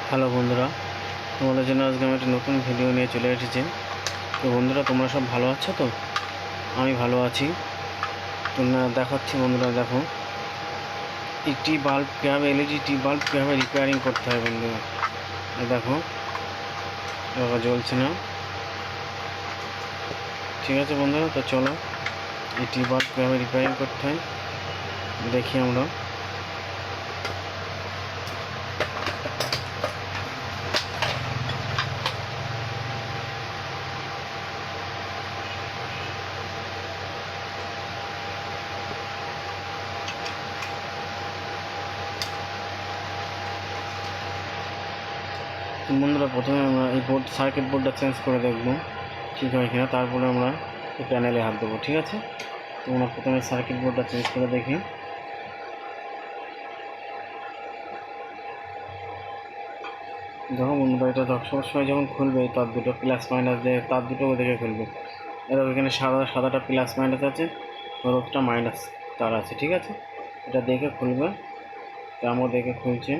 Hello বন্ধুরা, তোমাদের জন্য আজকে আমি একটা নতুন ভিডিও নিয়ে চলে এসেছি। তো বন্ধুরা, তোমরা সব ভালো আছো তো? আমি ভালো আছি। তোমরা দেখাচ্ছি বন্ধুরা, দেখো এই টি বাল্ব কীভাবে, এলইডি টি বাল্ব কীভাবে রিপেয়ারিং করতে হয় বন্ধুরা। দেখো দেখো জ্বলছে না। ঠিক আছে বন্ধুরা, তো চলো এই টি বাল্ব কীভাবে রিপেয়ারিং করতে হয় দেখি আমরা। বন্ধুরা, প্রথমে আমরা এই সার্কিট বোর্ডটা চেঞ্জ করে দেখবো ঠিক হয় কিনা, তারপরে আমরা এই প্যানেলে হাত দেবো। ঠিক আছে, তো আমরা প্রথমে সার্কিট বোর্ডটা চেঞ্জ করে দেখি। দেখো বন্ধুরা, এটা সবসময় যখন খুলবে তার দুটো প্লাস মাইনাস দিয়ে তার দুটো দেখে খুলবে। এবার ওইখানে সাদাটা প্লাস মাইনাস আছে, হলুদটা মাইনাস তার আছে। ঠিক আছে, এটা দেখে খুলবে। তেমন দেখে খুলছে।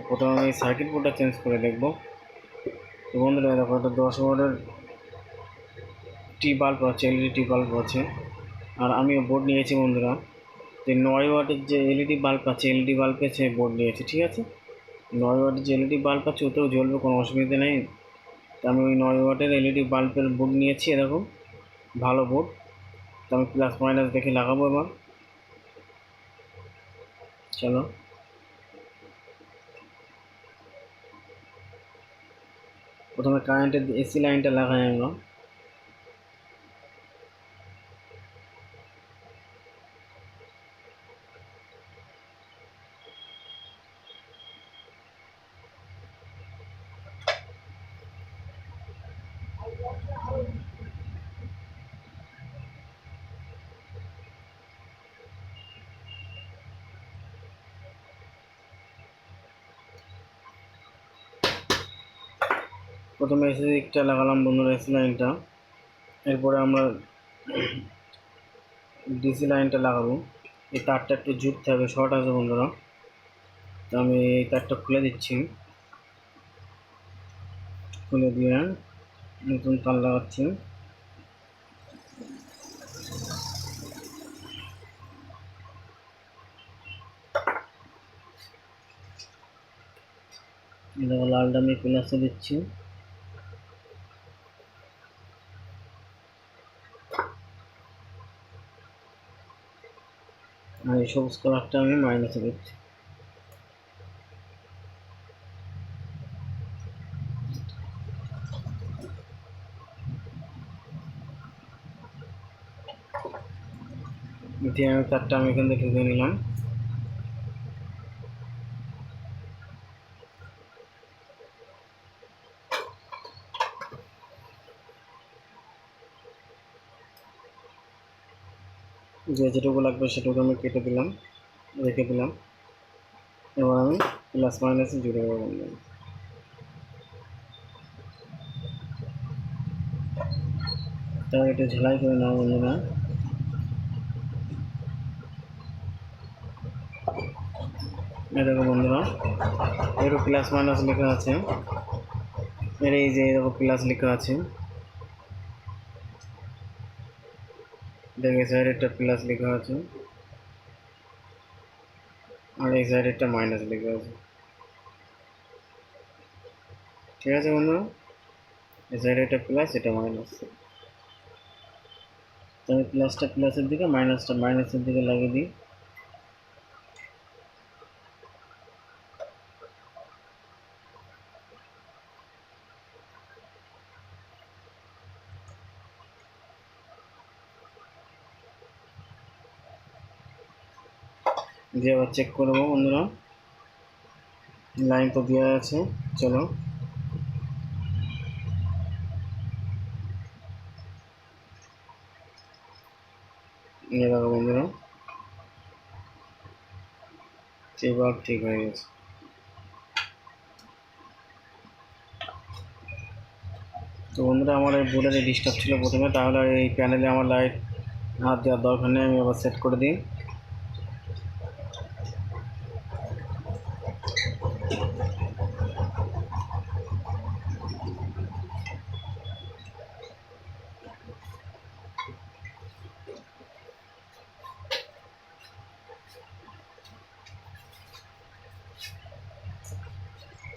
প্রথমে আমি সার্কিট বোর্ডটা চেঞ্জ করে দেখব। তো বন্ধুরা, দেখো একটা 10 ওয়াটের টি বাল্ব আছে, এলইডি টি বাল্ব আছে। আর আমি বোর্ড নিয়েছি বন্ধুরা, যে 9 ওয়াটের যে এলইডি বাল্ব আছে, এলইডি বাল্বের সে বোর্ড নিয়েছি। ঠিক আছে, 9 ওয়াটের যে এলইডি বাল্ব আছে ওতেও জ্বলবে, কোনো অসুবিধা নেই। তো আমি ওই 9 ওয়াটের এলইডি বাল্বের বোর্ড নিয়েছি, এরকম ভালো বোর্ড। তো আমি প্লাস মাইনাস দেখে লাগাবো এবার। চলো, প্রথমে কারেন্টের এসি লাইনটা লাগাই আমরা। প্রথমে এসি দিকটা লাগালাম বন্ধুরা, এসি লাইনটা। এরপরে আমরা ডিসি লাইনটা লাগাবো। এই তারটা একটু জুড়তে হবে, শর্ট আছে বন্ধুরা। তো আমি এই তারটা খুলে দিচ্ছি, খুলে দিয়ে নতুন তার লাগাচ্ছি। দেখো লালটা আমি প্লাসে দিচ্ছি, আর এই সবুজ কালারটা আমি মাইনাসে দিচ্ছি। দিয়ে আমি তারটা আমি এখান থেকে ঢুকে নিলাম। যেটুকু লাগবে সেটুকু আমি কেটে দিলাম, রেখে দিলাম। এবার আমি প্লাস মাইনাসে জুড়ে দেবো বন্ধুরা। তাই এটা ঝালাই করে নাও বন্ধুরা। দেখো বন্ধুরা, এর প্লাস মাইনাস লেখা আছে, এর এই যে এরকম প্লাস লেখা আছে, দেখে সাইডেরটা প্লাস লেখা আছে, আর এই সাইডেরটা মাইনাস লেখা আছে। ঠিক আছে বন্ধুরা, এই সাইডে এটা প্লাস, এটা মাইনাস। তো আমি প্লাসটা প্লাসের দিকে, মাইনাসটা মাইনাসের দিকে লাগিয়ে দিই। দিয়ে আবার চেক করবো বন্ধুরা, লাইন তো দেওয়া আছে। চলো, নিয়ে দেখো বন্ধুরা, এবার ঠিক হয়ে গেছে। তো বন্ধুরা, আমার এই বোর্ডের ডিস্টার্ব ছিল প্রথমে, তাহলে এই প্যানেলে আমার লাইট হাত দেওয়ার দরকার নেই। আমি আবার সেট করে দিই।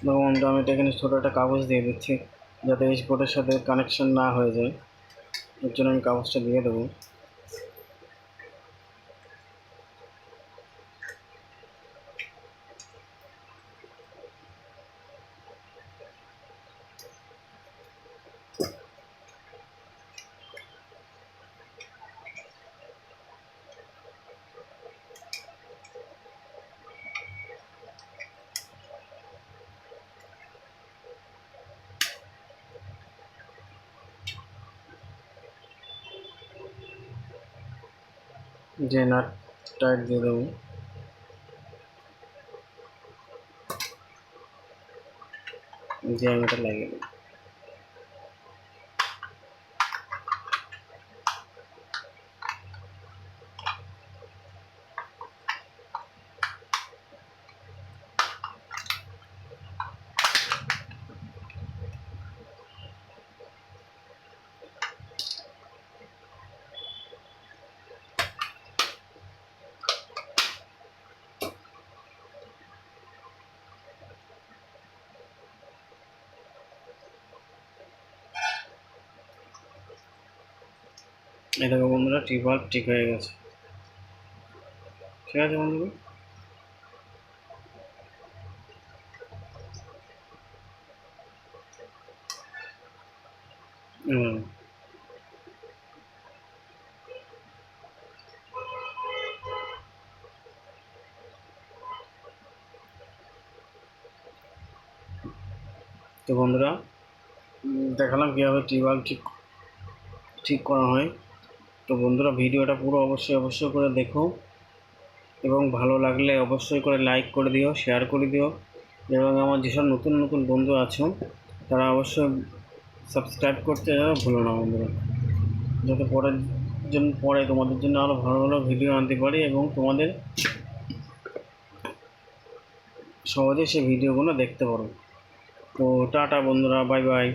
দেখো বন্ধুরা, আমি এটা এখানে ছোটো একটা কাগজ দিয়ে দিচ্ছি যাতে এই বোর্ডের সাথে কানেকশন না হয়ে যায়, এর জন্য আমি কাগজটা দিয়ে দেবো। যে নাট টাইট দিয়ে দেবো। দিয়ে আমি এটা লাগিয়ে দেবো। এই দেখো বন্ধুরা, টিউবওয়েল ঠিক হয়ে গেছে। ঠিক আছে বন্ধুরা। হুম। তো বন্ধুরা, দেখালাম কীভাবে টিউবওয়েল ঠিক করা হয়। তো বন্ধুরা, ভিডিওটা পুরো অবশ্যই করে দেখো, এবং ভালো লাগলে অবশ্যই করে লাইক করে দিও, শেয়ার করে দিও, এবং আমার যেসব নতুন নতুন বন্ধু আছো তারা অবশ্যই সাবস্ক্রাইব করতে ভুলো না বন্ধুরা, যাতে পরে তোমাদের জন্য আরও ভালো ভালো ভিডিও আনতে পারি এবং তোমাদের সহজে সেই ভিডিওগুলো দেখতে পারো। তো টাটা বন্ধুরা, বাই বাই।